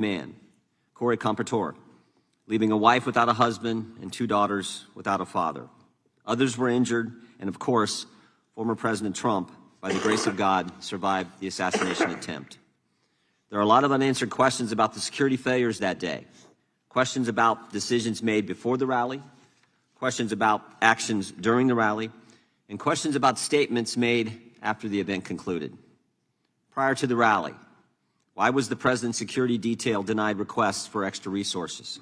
man, Corey Compertor, leaving a wife without a husband and 2 daughters without a father. Others were injured, and of course, former President Trump, by the grace of God, survived the assassination attempt. There are a lot of unanswered questions about the security failures that day, questions about decisions made before the rally, questions about actions during the rally, and questions about statements made after the event concluded. Prior to the rally, why was the president's security detail denied requests for extra resources?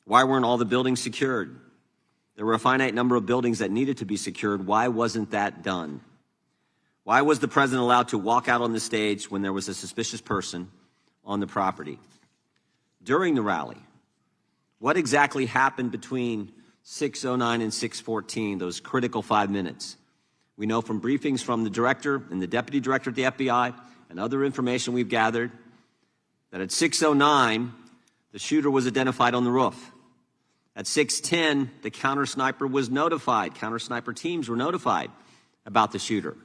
Why weren't all the buildings secured? There were a finite number of buildings that needed to be secured. Why wasn't that done? Why was the president allowed to walk out on the stage when there was a suspicious person on the property? During the rally, what exactly happened between 6:09 and 6:14, those critical 5 minutes? We know from briefings from the director and the deputy director at the FBI and other information we've gathered that at 6:09, the shooter was identified on the roof. At 6:10, the counter sniper was notified. Counter sniper teams were notified about the shooter.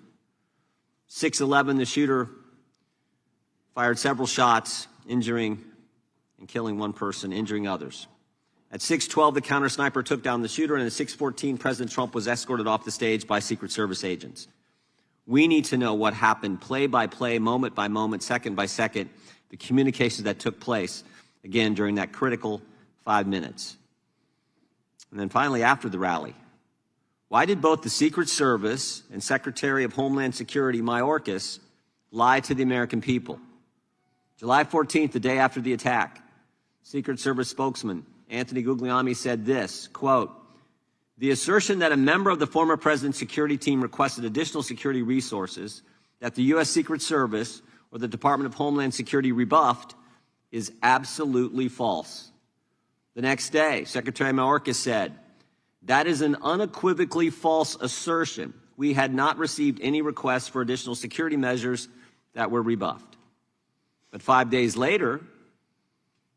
6:11, the shooter fired several shots, injuring and killing one person, injuring others. At 6:12, the counter sniper took down the shooter, and at 6:14, President Trump was escorted off the stage by Secret Service agents. We need to know what happened play by play, moment by moment, second by second, the communications that took place, again, during that critical 5 minutes. And then finally, after the rally, why did both the Secret Service and Secretary of Homeland Security Mayorkas lie to the American people? July 14th, the day after the attack, Secret Service spokesman Anthony Guglielmi said this, quote, "The assertion that a member of the former president's security team requested additional security resources that the U.S. Secret Service or the Department of Homeland Security rebuffed is absolutely false." The next day, Secretary Mayorkas said, "That is an unequivocally false assertion. We had not received any requests for additional security measures that were rebuffed." But 5 days later,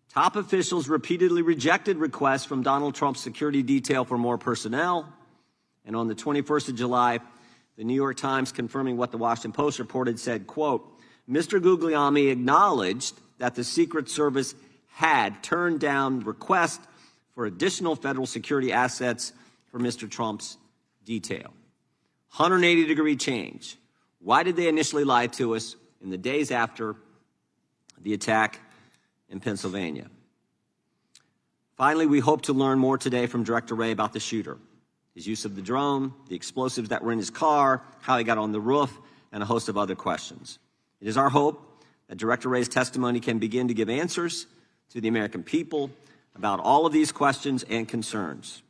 top officials repeatedly rejected requests from Donald Trump's security detail for more personnel. And on the 21st of July, the New York Times, confirming what the Washington Post reported, said, quote, "Mr. Guglielmi acknowledged that the Secret Service had turned down requests for additional federal security assets for Mr. Trump's detail." 180-degree change. Why did they initially lie to us in the days after the attack in Pennsylvania? Finally, we hope to learn more today from Director Wray about the shooter, his use of the drone, the explosives that were in his car, how he got on the roof, and a host of other questions. It is our hope that Director Wray's testimony can begin to give answers to the American people about all of these questions and concerns.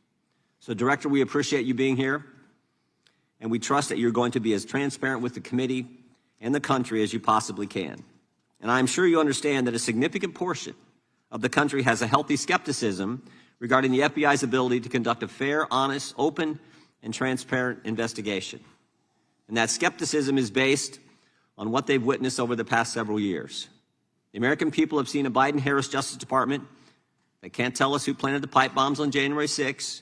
So, Director, we appreciate you being here, and we trust that you're going to be as transparent with the committee and the country as you possibly can. And I'm sure you understand that a significant portion of the country has a healthy skepticism regarding the FBI's ability to conduct a fair, honest, open, and transparent investigation. And that skepticism is based on what they've witnessed over the past several years. The American people have seen a Biden-Harris Justice Department that can't tell us who planted the pipe bombs on January 6th,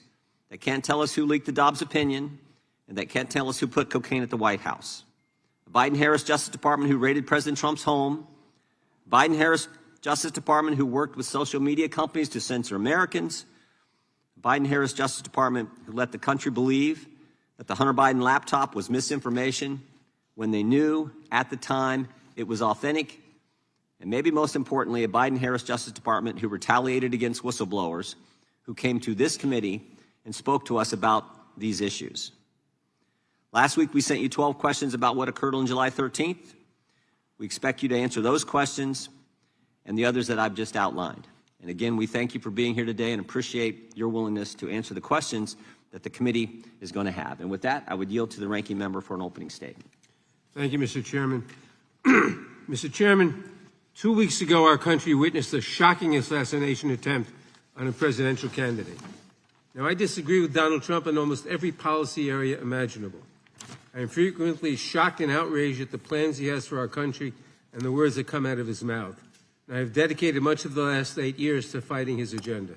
that can't tell us who leaked the Dobbs opinion, and that can't tell us who put cocaine at the White House. A Biden-Harris Justice Department who raided President Trump's home, Biden-Harris Justice Department who worked with social media companies to censor Americans, Biden-Harris Justice Department who let the country believe that the Hunter Biden laptop was misinformation when they knew at the time it was authentic, and maybe most importantly, a Biden-Harris Justice Department who retaliated against whistleblowers who came to this committee and spoke to us about these issues. Last week, we sent you 12 questions about what occurred on July 13th. We expect you to answer those questions and the others that I've just outlined. And again, we thank you for being here today and appreciate your willingness to answer the questions that the committee is going to have. And with that, I would yield to the ranking member for an opening statement. Thank you, Mr. Chairman. Mr. Chairman, 2 weeks ago, our country witnessed a shocking assassination attempt on a presidential candidate. Now, I disagree with Donald Trump in almost every policy area imaginable. I am frequently shocked and outraged at the plans he has for our country and the words that come out of his mouth. And I have dedicated much of the last 8 years to fighting his agenda.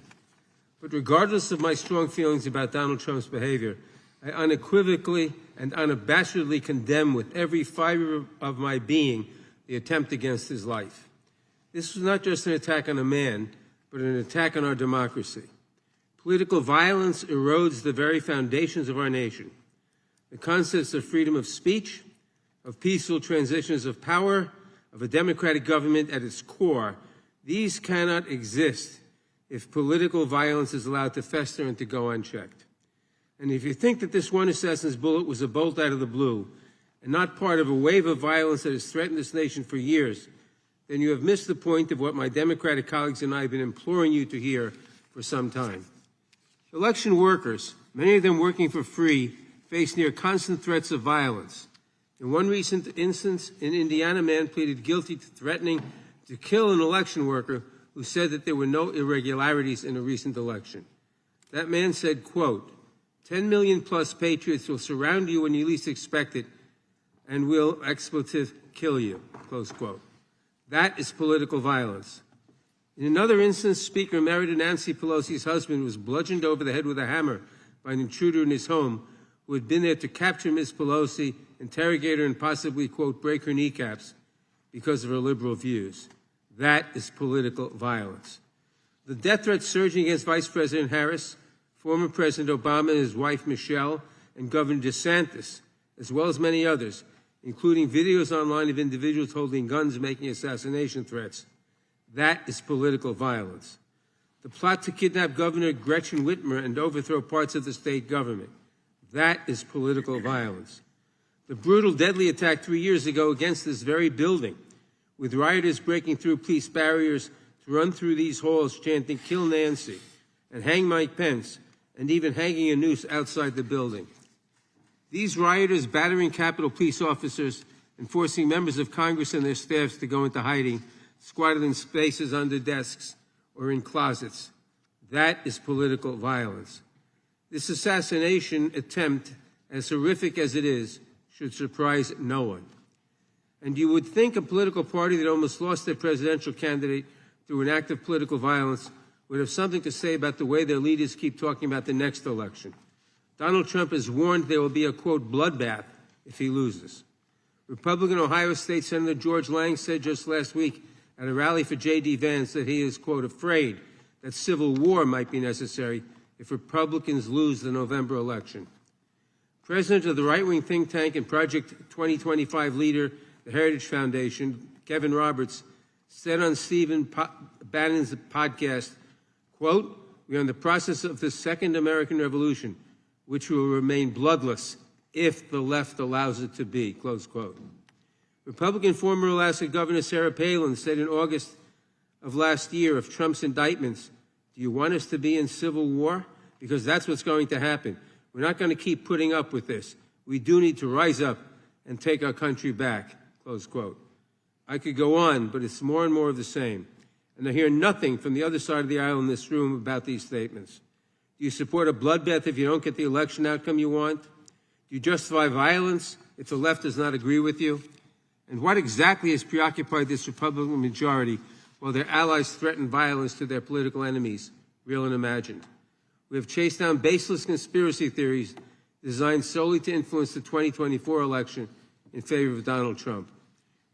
But regardless of my strong feelings about Donald Trump's behavior, I unequivocally and unabashedly condemn with every fiber of my being the attempt against his life. This was not just an attack on a man, but an attack on our democracy. Political violence erodes the very foundations of our nation. The concepts of freedom of speech, of peaceful transitions of power, of a democratic government at its core, these cannot exist if political violence is allowed to fester and to go unchecked. And if you think that this one assassin's bullet was a bolt out of the blue and not part of a wave of violence that has threatened this nation for years, then you have missed the point of what my Democratic colleagues and I have been imploring you to hear for some time. Election workers, many of them working for free, face near constant threats of violence. In one recent instance, an Indiana man pleaded guilty to threatening to kill an election worker who said that there were no irregularities in a recent election. That man said, quote, 10 million plus patriots will surround you when you least expect it and will expletive kill you, close quote. That is political violence. In another instance, Speaker Emeritus Nancy Pelosi's husband was bludgeoned over the head with a hammer by an intruder in his home who had been there to capture Ms. Pelosi, interrogate her, and possibly, quote, break her kneecaps because of her liberal views. That is political violence. The death threats surging against Vice President Harris, former President Obama and his wife Michelle, and Governor DeSantis, as well as many others, including videos online of individuals holding guns making assassination threats. That is political violence. The plot to kidnap Governor Gretchen Whitmer and overthrow parts of the state government. That is political violence. The brutal, deadly attack 3 years ago against this very building, with rioters breaking through police barriers to run through these halls chanting, "Kill Nancy," and "Hang Mike Pence," and even hanging a noose outside the building. These rioters battering Capitol Police officers and forcing members of Congress and their staffs to go into hiding, squatted in spaces under desks or in closets. That is political violence. This assassination attempt, as horrific as it is, should surprise no one. And you would think a political party that almost lost their presidential candidate through an act of political violence would have something to say about the way their leaders keep talking about the next election. Donald Trump has warned there will be a, quote, bloodbath if he loses. Republican Ohio State Senator George Lang said just last week at a rally for J.D. Vance that he is, quote, afraid that civil war might be necessary if Republicans lose the November election. President of the right-wing think tank and Project 2025 leader, the Heritage Foundation, Kevin Roberts, said on Stephen Bannon's podcast, quote, "We are in the process of the second American Revolution, which will remain bloodless if the left allows it to be," close quote. Republican former Alaska Governor Sarah Palin said in August of last year of Trump's indictments, "Do you want us to be in civil war? Because that's what's going to happen. We're not going to keep putting up with this. We do need to rise up and take our country back," close quote. I could go on, but it's more and more of the same. And I hear nothing from the other side of the aisle in this room about these statements. Do you support a bloodbath if you don't get the election outcome you want? Do you justify violence if the left does not agree with you? And what exactly has preoccupied this Republican majority while their allies threaten violence to their political enemies, real and imagined? We have chased down baseless conspiracy theories designed solely to influence the 2024 election in favor of Donald Trump.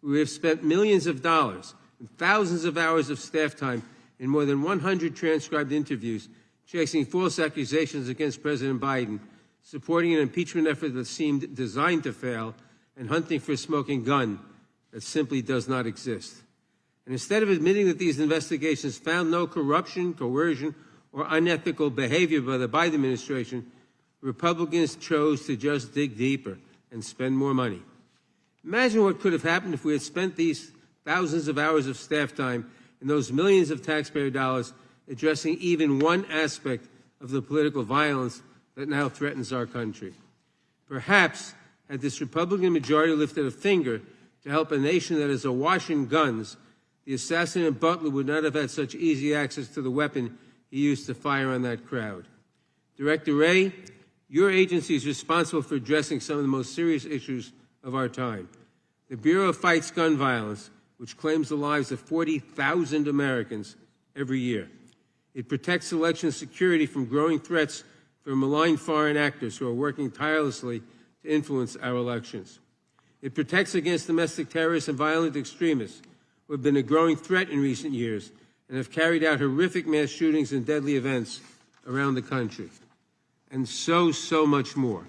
We have spent millions of dollars and thousands of hours of staff time in more than 100 transcribed interviews chasing false accusations against President Biden, supporting an impeachment effort that seemed designed to fail, and hunting for a smoking gun that simply does not exist. And instead of admitting that these investigations found no corruption, coercion, or unethical behavior by the Biden administration, Republicans chose to just dig deeper and spend more money. Imagine what could have happened if we had spent these thousands of hours of staff time and those millions of taxpayer dollars addressing even one aspect of the political violence that now threatens our country. Perhaps, had this Republican majority lifted a finger to help a nation that is awash in guns, the assassin in Butler would not have had such easy access to the weapon he used to fire on that crowd. Director Wray, your agency is responsible for addressing some of the most serious issues of our time. The Bureau fights gun violence, which claims the lives of 40,000 Americans every year. It protects election security from growing threats from malign foreign actors who are working tirelessly to influence our elections. It protects against domestic terrorists and violent extremists who have been a growing threat in recent years and have carried out horrific mass shootings and deadly events around the country, and so much more.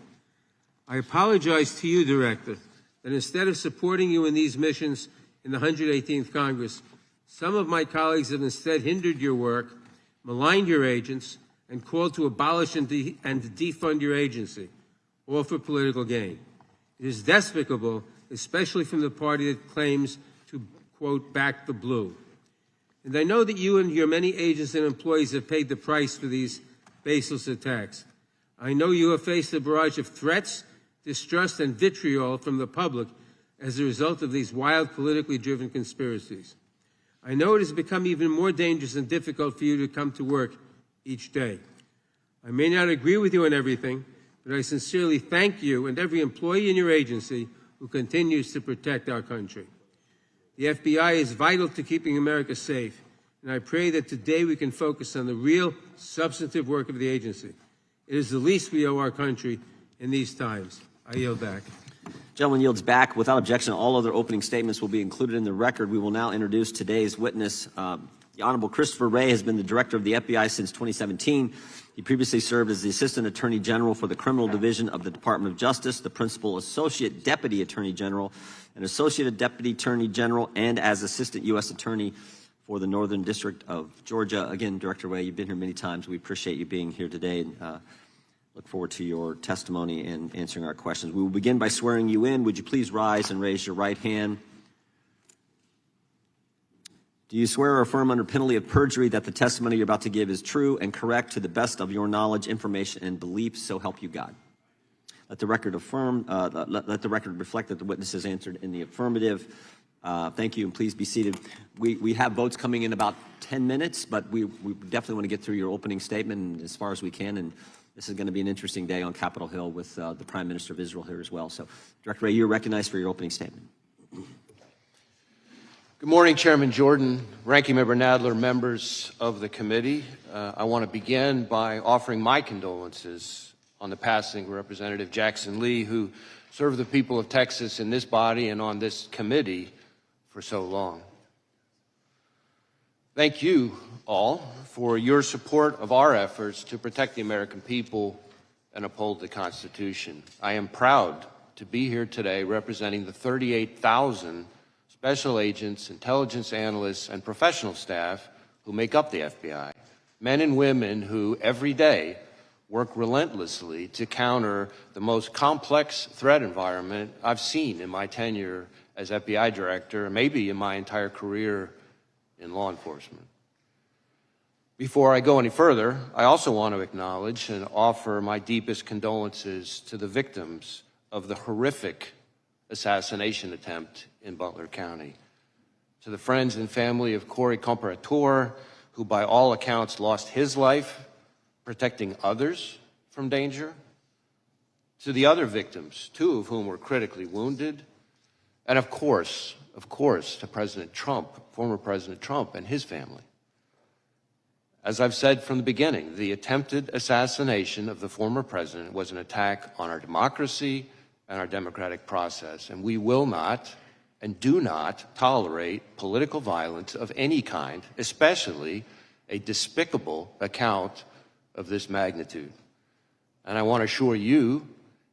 I apologize to you, Director, that instead of supporting you in these missions in the 118th Congress, some of my colleagues have instead hindered your work, maligned your agents, and called to abolish and defund your agency, all for political gain. It is despicable, especially from the party that claims to, quote, back the blue. And I know that you and your many agents and employees have paid the price for these baseless attacks. I know you have faced a barrage of threats, distrust, and vitriol from the public as a result of these wild, politically driven conspiracies. I know it has become even more dangerous and difficult for you to come to work each day. I may not agree with you on everything, but I sincerely thank you and every employee in your agency who continues to protect our country. The FBI is vital to keeping America safe, and I pray that today we can focus on the real, substantive work of the agency. It is the least we owe our country in these times. I yield back. Gentleman yields back. Without objection, all other opening statements will be included in the record. We will now introduce today's witness. The Honorable Christopher Wray has been the director of the FBI since 2017. He previously served as the Assistant Attorney General for the Criminal Division of the Department of Justice, the Principal Associate Deputy Attorney General, and Associate Deputy Attorney General, and as Assistant U.S. Attorney for the Northern District of Georgia. Again, Director Wray, you've been here many times. We appreciate you being here today. Look forward to your testimony and answering our questions. We will begin by swearing you in. Would you please rise and raise your right hand? Do you swear or affirm under penalty of perjury that the testimony you're about to give is true and correct to the best of your knowledge, information, and beliefs, so help you God? Let the record let the record reflect that the witness has answered in the affirmative. Thank you, and please be seated. We have votes coming in about 10 minutes, but we definitely want to get through your opening statement as far as we can, and this is going to be an interesting day on Capitol Hill with the Prime Minister of Israel here as well. So, Director Wray, you're recognized for your opening statement. Good morning, Chairman Jordan, Ranking Member Nadler, members of the committee. I want to begin by offering my condolences on the passing of Representative Jackson Lee, who served the people of Texas in this body and on this committee for so long. Thank you all for your support of our efforts to protect the American people and uphold the Constitution. I am proud to be here today representing the 38,000 special agents, intelligence analysts, and professional staff who make up the FBI, men and women who every day work relentlessly to counter the most complex threat environment I've seen in my tenure as FBI director, and maybe in my entire career in law enforcement. Before I go any further, I also want to acknowledge and offer my deepest condolences to the victims of the horrific assassination attempt in Butler County. To the friends and family of Corey Comparator, who by all accounts lost his life protecting others from danger. To the other victims, 2 of whom were critically wounded. And of course, to President Trump, former President Trump and his family. As I've said from the beginning, the attempted assassination of the former president was an attack on our democracy and our democratic process, and we will not and do not tolerate political violence of any kind, especially a despicable account of this magnitude. And I want to assure you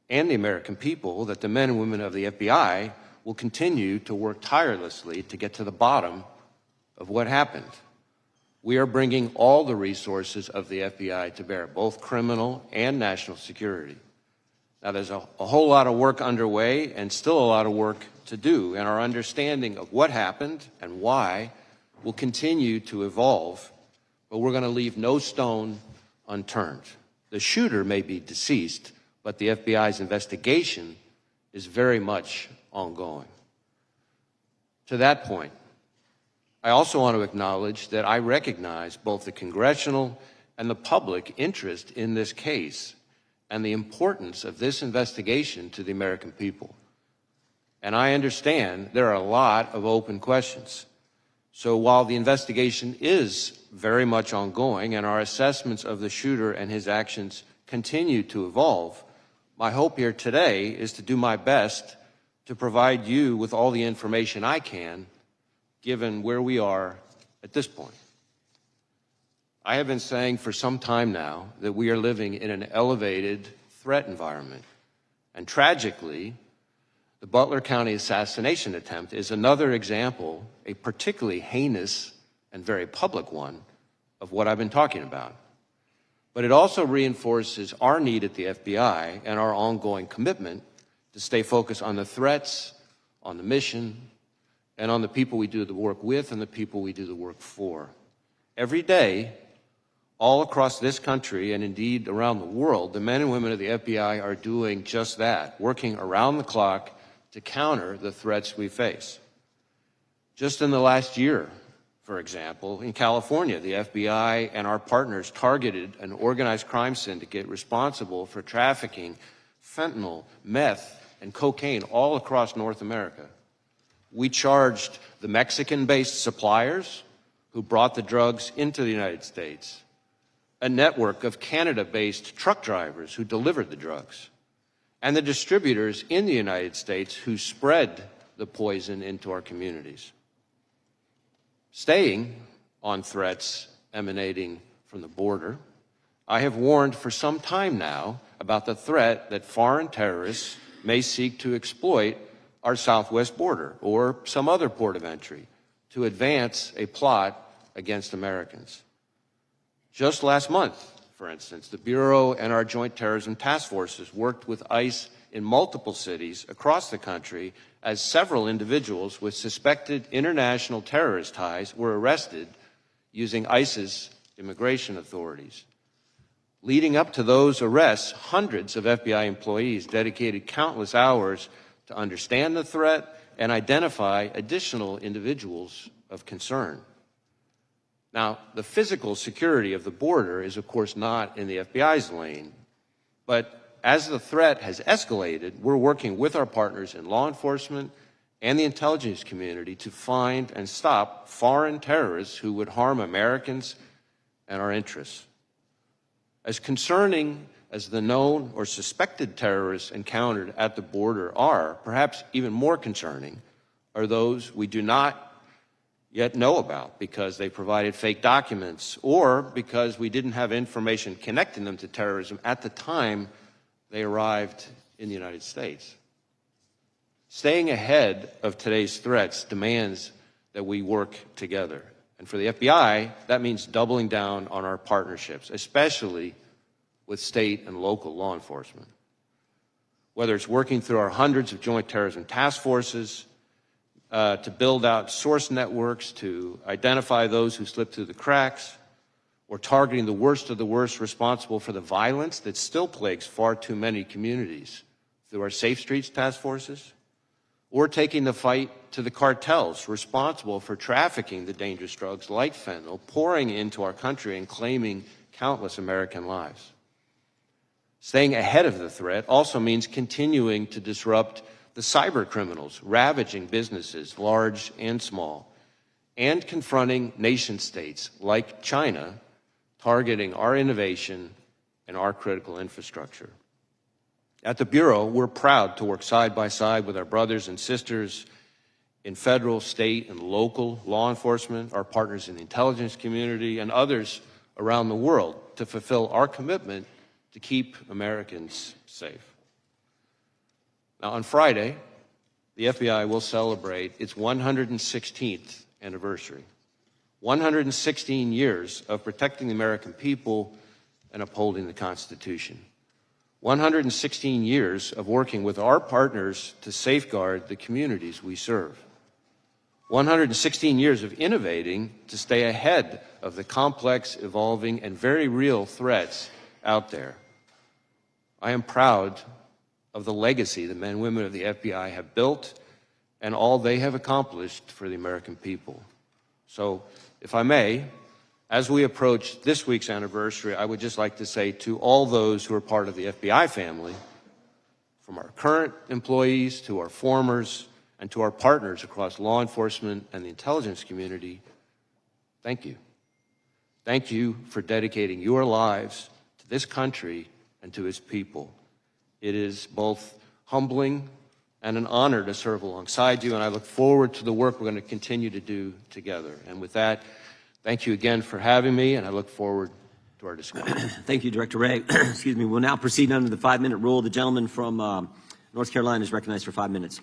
and the American people that the men and women of the FBI will continue to work tirelessly to get to the bottom of what happened. We are bringing all the resources of the FBI to bear, both criminal and national security. Now, there's a whole lot of work underway and still a lot of work to do, and our understanding of what happened and why will continue to evolve, but we're going to leave no stone unturned. The shooter may be deceased, but the FBI's investigation is very much ongoing. To that point, I also want to acknowledge that I recognize both the congressional and the public interest in this case and the importance of this investigation to the American people. And I understand there are a lot of open questions. So while the investigation is very much ongoing and our assessments of the shooter and his actions continue to evolve, my hope here today is to do my best to provide you with all the information I can, given where we are at this point. I have been saying for some time now that we are living in an elevated threat environment. And tragically, the Butler County assassination attempt is another example, a particularly heinous and very public one, of what I've been talking about. But it also reinforces our need at the FBI and our ongoing commitment to stay focused on the threats, on the mission, and on the people we do the work with and the people we do the work for. Every day, all across this country and indeed around the world, the men and women of the FBI are doing just that, working around the clock to counter the threats we face. Just in the last year, for example, in California, the FBI and our partners targeted an organized crime syndicate responsible for trafficking fentanyl, meth, and cocaine all across North America. We charged the Mexican-based suppliers who brought the drugs into the United States, a network of Canada-based truck drivers who delivered the drugs, and the distributors in the United States who spread the poison into our communities. Staying on threats emanating from the border, I have warned for some time now about the threat that foreign terrorists may seek to exploit our southwest border or some other port of entry to advance a plot against Americans. Just last month, for instance, the Bureau and our Joint Terrorism Task Forces worked with ICE in multiple cities across the country as several individuals with suspected international terrorist ties were arrested using ICE's immigration authorities. Leading up to those arrests, hundreds of FBI employees dedicated countless hours to understand the threat and identify additional individuals of concern. Now, the physical security of the border is, of course, not in the FBI's lane, but as the threat has escalated, we're working with our partners in law enforcement and the intelligence community to find and stop foreign terrorists who would harm Americans and our interests. As concerning as the known or suspected terrorists encountered at the border are, perhaps even more concerning are those we do not yet know about because they provided fake documents or because we didn't have information connecting them to terrorism at the time they arrived in the United States. Staying ahead of today's threats demands that we work together. And for the FBI, that means doubling down on our partnerships, especially with state and local law enforcement. Whether it's working through our hundreds of joint terrorism task forces, to build out source networks to identify those who slip through the cracks, or targeting the worst of the worst responsible for the violence that still plagues far too many communities through our Safe Streets task forces, or taking the fight to the cartels responsible for trafficking the dangerous drugs like fentanyl, pouring into our country and claiming countless American lives. Staying ahead of the threat also means continuing to disrupt the cyber criminals ravaging businesses, large and small, and confronting nation states like China, targeting our innovation and our critical infrastructure. At the Bureau, we're proud to work side by side with our brothers and sisters in federal, state, and local law enforcement, our partners in the intelligence community, and others around the world to fulfill our commitment to keep Americans safe. Now, on Friday, the FBI will celebrate its 116th anniversary. 116 years of protecting the American people and upholding the Constitution. 116 years of working with our partners to safeguard the communities we serve. 116 years of innovating to stay ahead of the complex, evolving, and very real threats out there. I am proud of the legacy the men and women of the FBI have built and all they have accomplished for the American people. So, if I may, as we approach this week's anniversary, I would just like to say to all those who are part of the FBI family, from our current employees to our formers and to our partners across law enforcement and the intelligence community, thank you. Thank you for dedicating your lives to this country and to its people. It is both humbling and an honor to serve alongside you, and I look forward to the work we're going to continue to do together. And with that, thank you again for having me, and I look forward to our discussion. Thank you, Director Wray. Excuse me. We'll now proceed under the 5-minute rule. The gentleman from North Carolina is recognized for 5 minutes.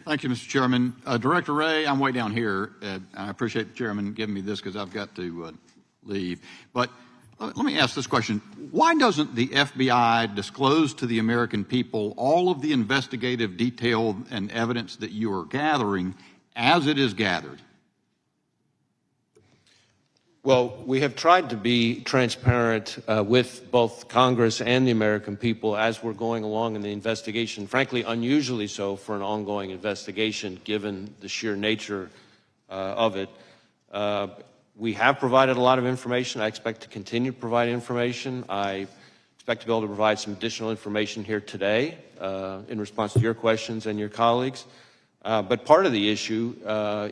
Thank you, Mr. Chairman. Director Wray, I'm way down here. And I appreciate the chairman giving me this because I've got to leave. But let me ask this question. Why doesn't the FBI disclose to the American people all of the investigative detail and evidence that you are gathering as it is gathered? Well, we have tried to be transparent with both Congress and the American people as we're going along in the investigation, frankly, unusually so for an ongoing investigation, given the sheer nature of it. We have provided a lot of information. I expect to continue to provide information. I expect to be able to provide some additional information here today in response to your questions and your colleagues. But part of the issue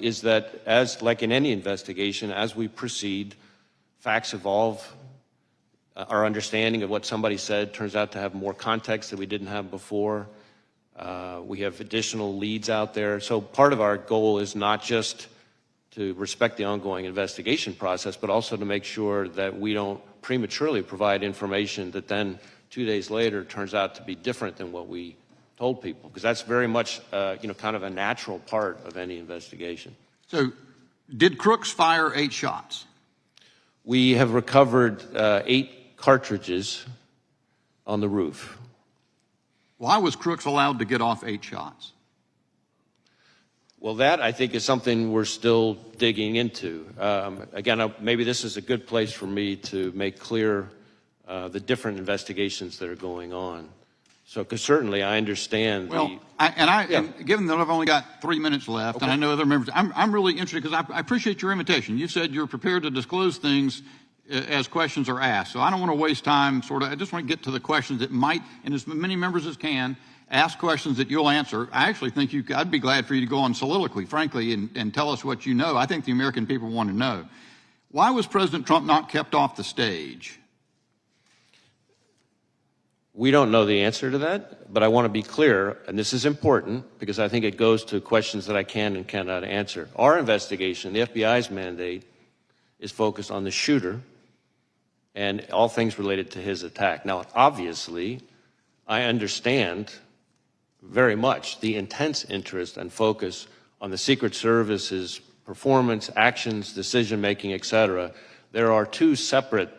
is that, as like in any investigation, as we proceed, facts evolve. Our understanding of what somebody said turns out to have more context that we didn't have before. We have additional leads out there. So part of our goal is not just to respect the ongoing investigation process, but also to make sure that we don't prematurely provide information that then 2 days later turns out to be different than what we told people, because that's very much, kind of a natural part of any investigation. So, did Crooks fire 8 shots? We have recovered 8 cartridges on the roof. Why was Crooks allowed to get off 8 shots? Well, that, I think, is something we're still digging into. Again, maybe this is a good place for me to make clear the different investigations that are going on. So, because certainly I understand. Well, and given that I've only got 3 minutes left, okay, and I know other members, I'm really interested because I appreciate your invitation. You said you're prepared to disclose things as questions are asked. So I don't want to waste time. I just want to get to the questions that might, and as many members as can, ask questions that you'll answer. I actually think I'd be glad for you to go on soliloquy, frankly, and tell us what you know. I think the American people want to know. Why was President Trump not kept off the stage? We don't know the answer to that, but I want to be clear, and this is important because I think it goes to questions that I can and cannot answer. Our investigation, the FBI's mandate, is focused on the shooter and all things related to his attack. Now, obviously, I understand very much the intense interest and focus on the Secret Service's performance, actions, decision-making, et cetera. There are 2 separate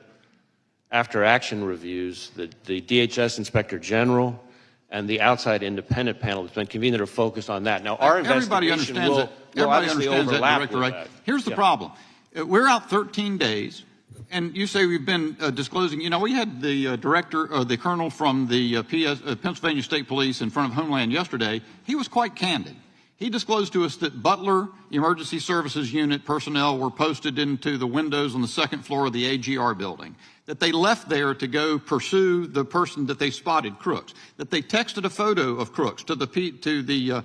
after-action reviews, the DHS Inspector General and the outside independent panel that's been convened that are focused on that. Now, our investigation will obviously overlap with that. Here's the problem. We're out 13 days, and you say we've been disclosing. You know, we had the the colonel from the Pennsylvania State Police in front of Homeland yesterday. He was quite candid. He disclosed to us that Butler Emergency Services Unit personnel were posted into the windows on the 2nd floor of the AGR building, that they left there to go pursue the person that they spotted, Crooks, that they texted a photo of Crooks to the PSP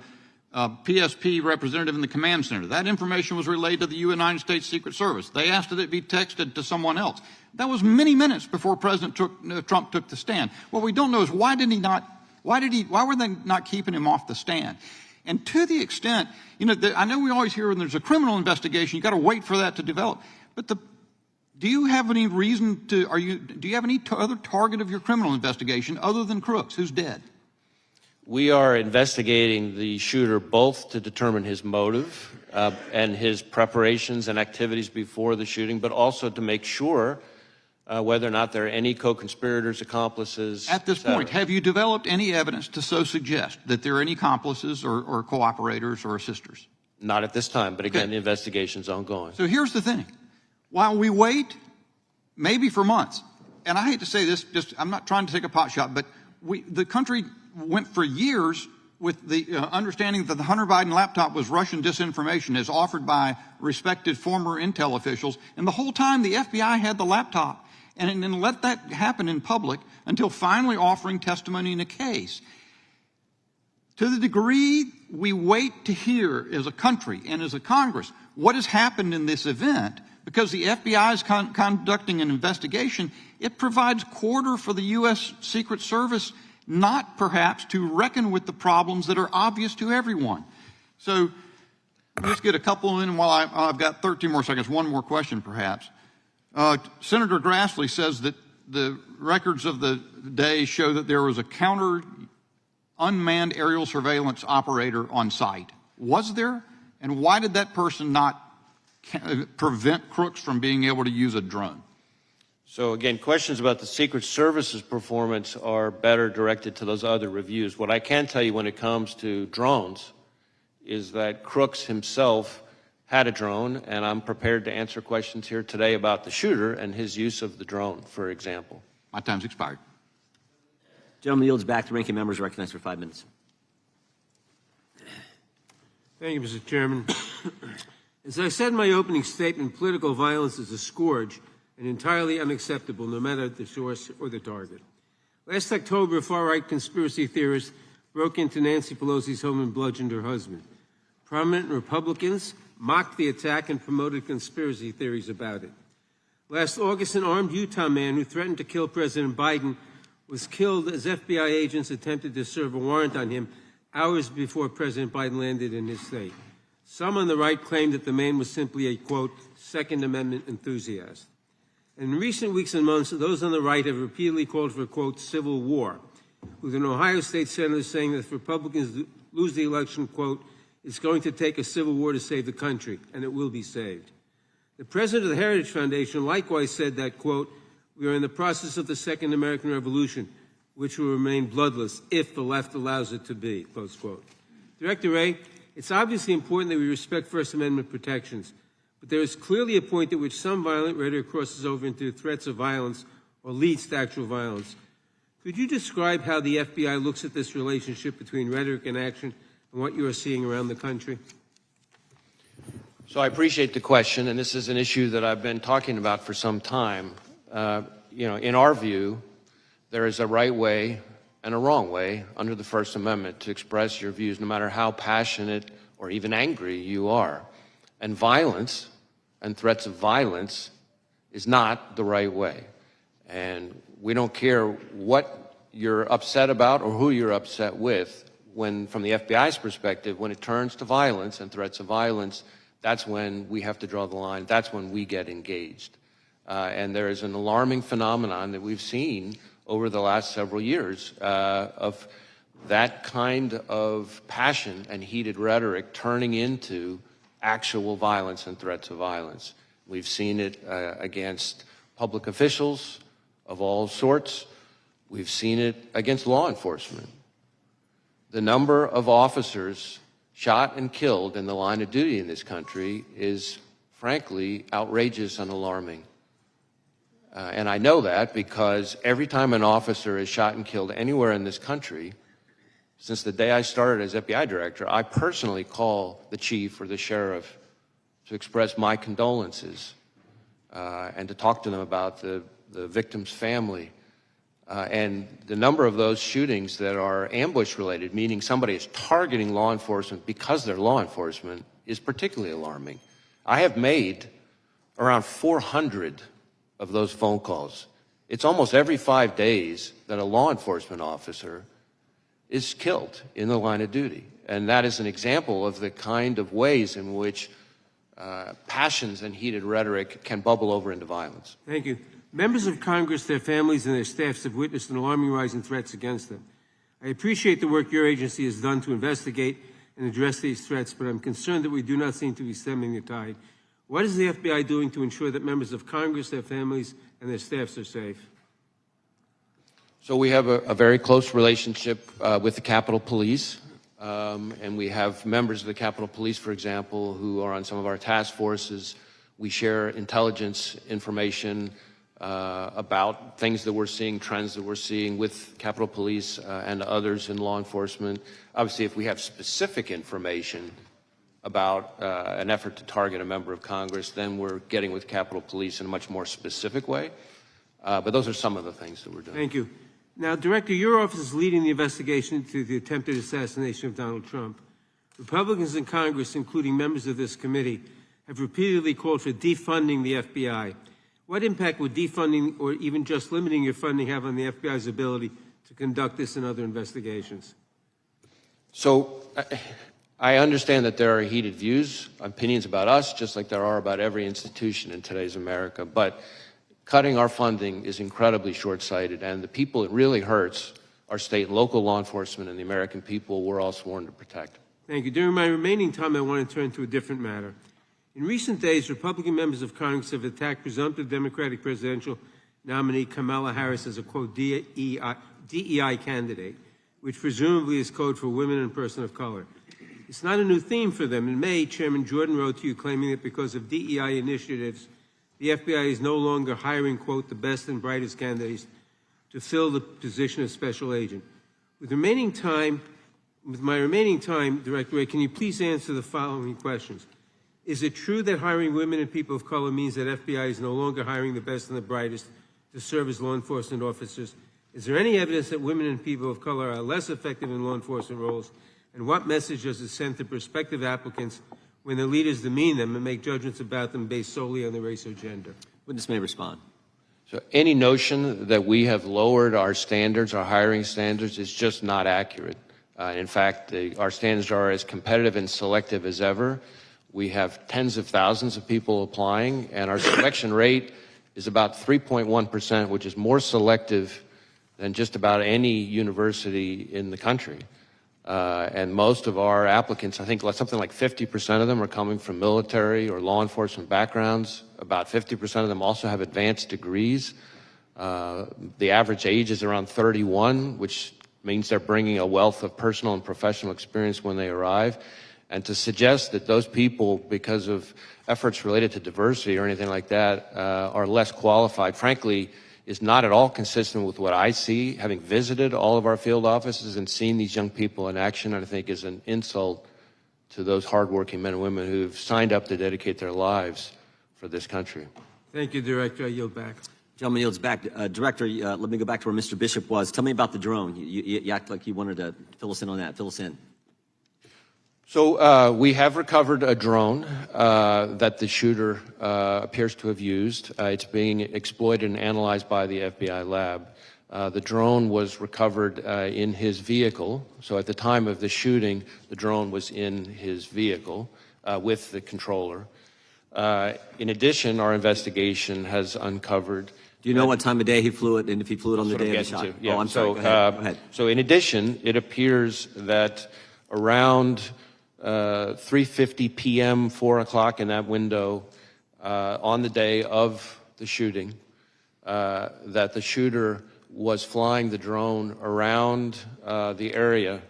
representative in the command center. That information was relayed to the United States Secret Service. They asked that it be texted to someone else. That was many minutes before President Trump took the stand. What we don't know is why were they not keeping him off the stand? And to the extent, I know we always hear when there's a criminal investigation, you got to wait for that to develop. But do you have any reason to, do you have any other target of your criminal investigation other than Crooks, who's dead? We are investigating the shooter both to determine his motive and his preparations and activities before the shooting, but also to make sure whether or not there are any co-conspirators, accomplices. At this point, have you developed any evidence to so suggest that there are any accomplices or cooperators or assisters? Not at this time, but again, the investigation's ongoing. So here's the thing. While we wait, maybe for months, and I hate to say this, I'm not trying to take a pot shot, but the country went for years with the understanding that the Hunter Biden laptop was Russian disinformation as offered by respected former intel officials, and the whole time the FBI had the laptop and then let that happen in public until finally offering testimony in a case. To the degree we wait to hear as a country and as a Congress what has happened in this event, because the FBI is conducting an investigation, it provides quarter for the U.S. Secret Service not perhaps to reckon with the problems that are obvious to everyone. So let's get a couple in while I've got 13 more seconds. One more question, perhaps. Senator Grassley says that the records of the day show that there was a counter unmanned aerial surveillance operator on site. Was there? And why did that person not prevent crooks from being able to use a drone? So again, questions about the Secret Service's performance are better directed to those other reviews. What I can tell you when it comes to drones is that Crooks himself had a drone, and I'm prepared to answer questions here today about the shooter and his use of the drone, for example. My time's expired. Gentleman yields back. The ranking member is recognized for 5 minutes. Thank you, Mr. Chairman. As I said in my opening statement, political violence is a scourge and entirely unacceptable, no matter the source or the target. Last October, a far-right conspiracy theorist broke into Nancy Pelosi's home and bludgeoned her husband. Prominent Republicans mocked the attack and promoted conspiracy theories about it. Last August, an armed Utah man who threatened to kill President Biden was killed as FBI agents attempted to serve a warrant on him hours before President Biden landed in his state. Some on the right claimed that the man was simply a, quote, Second Amendment enthusiast. In recent weeks and months, those on the right have repeatedly called for, quote, civil war, with an Ohio State senator saying that if Republicans lose the election, quote, it's going to take a civil war to save the country, and it will be saved. The president of the Heritage Foundation likewise said that, quote, we are in the process of the Second American Revolution, which will remain bloodless if the left allows it to be, close quote. Director Wray, it's obviously important that we respect First Amendment protections, but there is clearly a point at which some violent rhetoric crosses over into threats of violence or leads to actual violence. Could you describe how the FBI looks at this relationship between rhetoric and action and what you are seeing around the country? So I appreciate the question, and this is an issue that I've been talking about for some time. In our view, there is a right way and a wrong way under the First Amendment to express your views, no matter how passionate or even angry you are. And violence and threats of violence is not the right way. And we don't care what you're upset about or who you're upset with. When, from the FBI's perspective, when it turns to violence and threats of violence, that's when we have to draw the line. That's when we get engaged. And there is an alarming phenomenon that we've seen over the last several years of that kind of passion and heated rhetoric turning into actual violence and threats of violence. We've seen it against public officials of all sorts. We've seen it against law enforcement. The number of officers shot and killed in the line of duty in this country is, frankly, outrageous and alarming. And I know that because every time an officer is shot and killed anywhere in this country, since the day I started as FBI director, I personally call the chief or the sheriff to express my condolences and to talk to them about the victim's family. And the number of those shootings that are ambush-related, meaning somebody is targeting law enforcement because they're law enforcement, is particularly alarming. I have made around 400 of those phone calls. It's almost every 5 days that a law enforcement officer is killed in the line of duty. And that is an example of the kind of ways in which passions and heated rhetoric can bubble over into violence. Thank you. Members of Congress, their families, and their staffs have witnessed an alarming rise in threats against them. I appreciate the work your agency has done to investigate and address these threats, but I'm concerned that we do not seem to be stemming the tide. What is the FBI doing to ensure that members of Congress, their families, and their staffs are safe? So we have a very close relationship with the Capitol Police, and we have members of the Capitol Police, for example, who are on some of our task forces. We share intelligence information about things that we're seeing, trends that we're seeing with Capitol Police and others in law enforcement. Obviously, if we have specific information about an effort to target a member of Congress, then we're getting with Capitol Police in a much more specific way. But those are some of the things that we're doing. Thank you. Now, Director, your office is leading the investigation into the attempted assassination of Donald Trump. Republicans in Congress, including members of this committee, have repeatedly called for defunding the FBI. What impact would defunding or even just limiting your funding have on the FBI's ability to conduct this and other investigations? So I understand that there are heated views, opinions about us, just like there are about every institution in today's America. But cutting our funding is incredibly short-sighted, and the people it really hurts are state and local law enforcement and the American people we're all sworn to protect. Thank you. During my remaining time, I want to turn to a different matter. In recent days, Republican members of Congress have attacked presumptive Democratic presidential nominee Kamala Harris as a, quote, DEI candidate, which presumably is code for women and person of color. It's not a new theme for them. In May, Chairman Jordan wrote to you claiming that because of DEI initiatives, the FBI is no longer hiring, quote, the best and brightest candidates to fill the position of special agent. With my remaining time, Director Wray, can you please answer the following questions? Is it true that hiring women and people of color means that FBI is no longer hiring the best and the brightest to serve as law enforcement officers? Is there any evidence that women and people of color are less effective in law enforcement roles? And what message does it send to prospective applicants when the leaders demean them and make judgments about them based solely on their race or gender? Witness may respond. So any notion that we have lowered our standards, our hiring standards, is just not accurate. In fact, our standards are as competitive and selective as ever. We have tens of thousands of people applying, and our selection rate is about 3.1%, which is more selective than just about any university in the country. And most of our applicants, I think something like 50% of them are coming from military or law enforcement backgrounds. About 50% of them also have advanced degrees. The average age is around 31, which means they're bringing a wealth of personal and professional experience when they arrive. And to suggest that those people, because of efforts related to diversity or anything like that, are less qualified, frankly, is not at all consistent with what I see, having visited all of our field offices and seen these young people in action. And I think is an insult to those hardworking men and women who've signed up to dedicate their lives for this country. Thank you, Director. I yield back. Gentleman yields back. Director, let me go back to where Mr. Bishop was. Tell me about the drone. You act like you wanted to fill us in on that. Fill us in. So we have recovered a drone that the shooter appears to have used. It's being exploited and analyzed by the FBI lab. The drone was recovered in his vehicle. So at the time of the shooting, the drone was in his vehicle with the controller. In addition, our investigation has uncovered. Do you know what time of day he flew it, and if he flew it on the day of the shot? Yeah. Oh, I'm sorry. Go ahead. So in addition, it appears that around 3:50 p.m., 4 o'clock in that window, on the day of the shooting, that the shooter was flying the drone around the area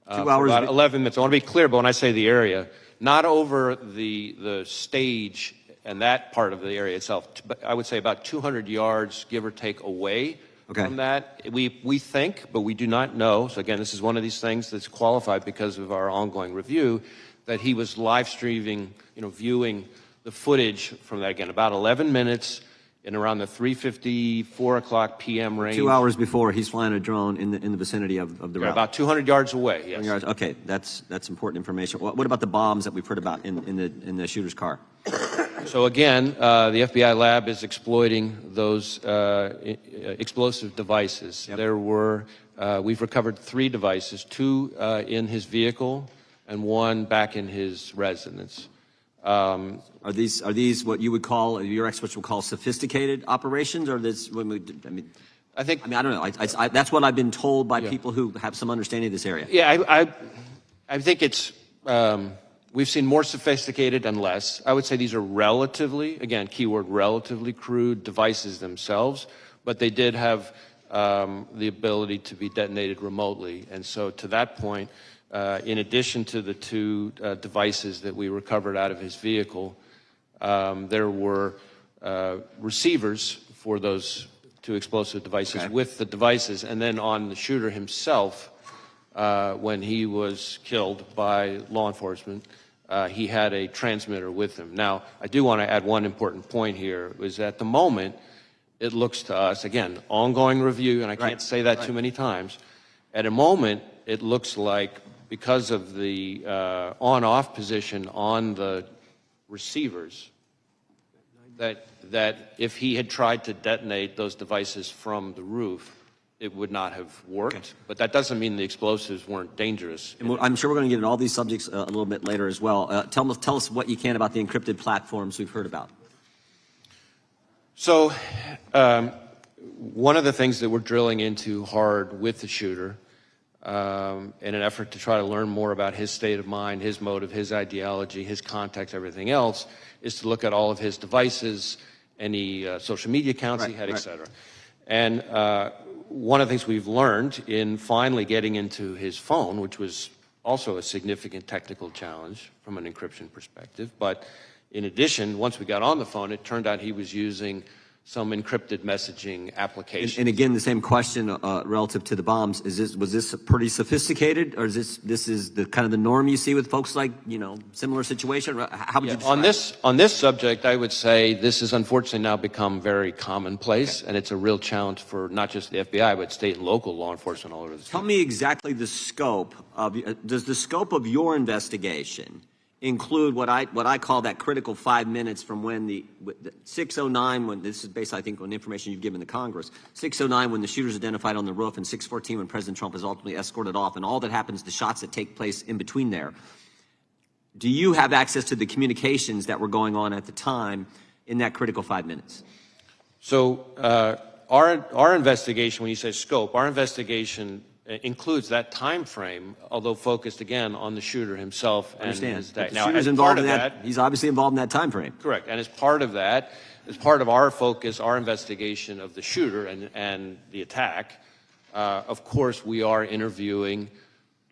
2 hours for about 11 minutes. I want to be clear, but when I say the area, not over the stage and that part of the area itself, but I would say about 200 yards, give or take, away from that. We think, but we do not know, so again, this is one of these things that's qualified because of our ongoing review, that he was live streaming, viewing the footage from that, again, about 11 minutes in around the 3:50, 4 o'clock p.m. range. 2 hours before, he's flying a drone in the vicinity of the route. About 200 yards away, yes. Yards. Okay, that's important information. What about the bombs that we've heard about in the shooter's car? So again, the FBI lab is exploiting those explosive devices. Yep. There were, we've recovered 3 devices, 2 in his vehicle and 1 back in his residence. Are these what you would call, your experts would call sophisticated operations, or this? I don't know. That's what I've been told by people who have some understanding of this area. Yeah, I think it's. We've seen more sophisticated and less. I would say these are relatively, again, keyword relatively crude devices themselves, but they did have the ability to be detonated remotely. And so to that point, in addition to the 2 devices that we recovered out of his vehicle, there were receivers for those 2 explosive devices with the devices. And then on the shooter himself, when he was killed by law enforcement, he had a transmitter with him. Now, I do want to add one important point here, is at the moment, it looks to us, again, ongoing review, and I can't say that too many times, at a moment, it looks like because of the on-off position on the receivers, that if he had tried to detonate those devices from the roof, it would not have worked. Okay. But that doesn't mean the explosives weren't dangerous. And I'm sure we're going to get into all these subjects a little bit later as well. Tell us what you can about the encrypted platforms we've heard about. So one of the things that we're drilling into hard with the shooter in an effort to try to learn more about his state of mind, his motive, his ideology, his context, everything else, is to look at all of his devices, any social media accounts he had, et cetera. And one of the things we've learned in finally getting into his phone, which was also a significant technical challenge from an encryption perspective, but in addition, once we got on the phone, it turned out he was using some encrypted messaging application. And again, the same question relative to the bombs: was this pretty sophisticated, or is this is the kind of the norm you see with folks like similar situation? How would you describe on this subject? I would say this has unfortunately now become very commonplace, and it's a real challenge for not just the FBI but state and local law enforcement all over the state. Tell me exactly the scope of does the scope of your investigation include what I call that critical 5 minutes from when the 6:09, when this is based, I think, on information you've given to Congress, 6:09 when the shooter's identified on the roof, and 6:14 when President Trump is ultimately escorted off, and all that happens, the shots that take place in between there. Do you have access to the communications that were going on at the time in that critical 5 minutes? So our investigation, when you say scope, our investigation includes that time frame, although focused again on the shooter himself and his day. Now, as involved in that, he's obviously involved in that time frame. Correct, and as part of that, as part of our focus, our investigation of the shooter and the attack, of course, we are interviewing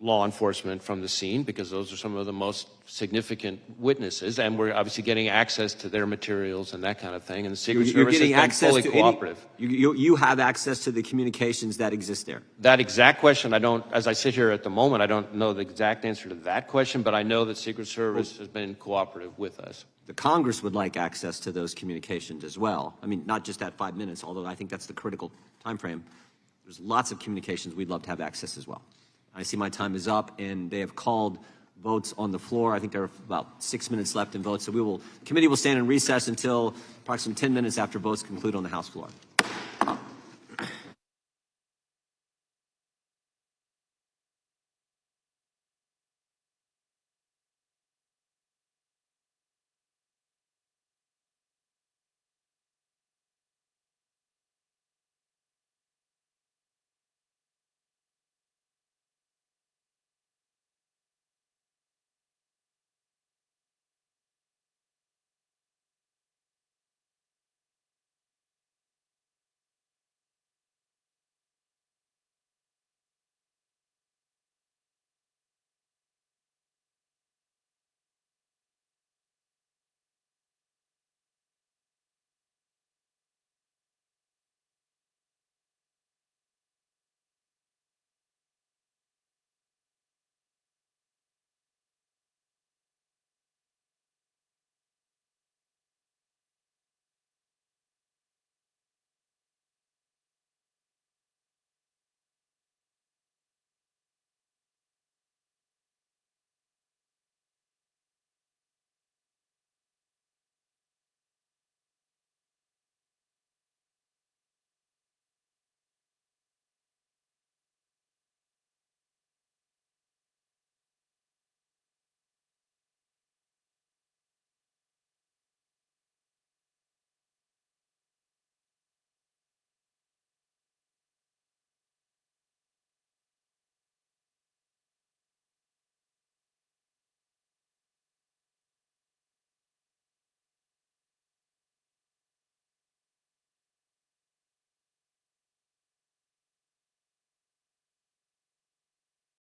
law enforcement from the scene because those are some of the most significant witnesses, and we're obviously getting access to their materials and that kind of thing. And the Secret Service has been fully cooperative. You have access to the communications that exist there. That exact question, I don't. As I sit here at the moment, I don't know the exact answer to that question, but I know that Secret Service has been cooperative with us. The Congress would like access to those communications as well. I mean, not just that 5 minutes, although I think that's the critical time frame. There's lots of communications we'd love to have access as well. I see my time is up, and they have called votes on the floor. I think there are about 6 minutes left in votes, so the committee will stand in recess until approximately 10 minutes after votes conclude on the House floor.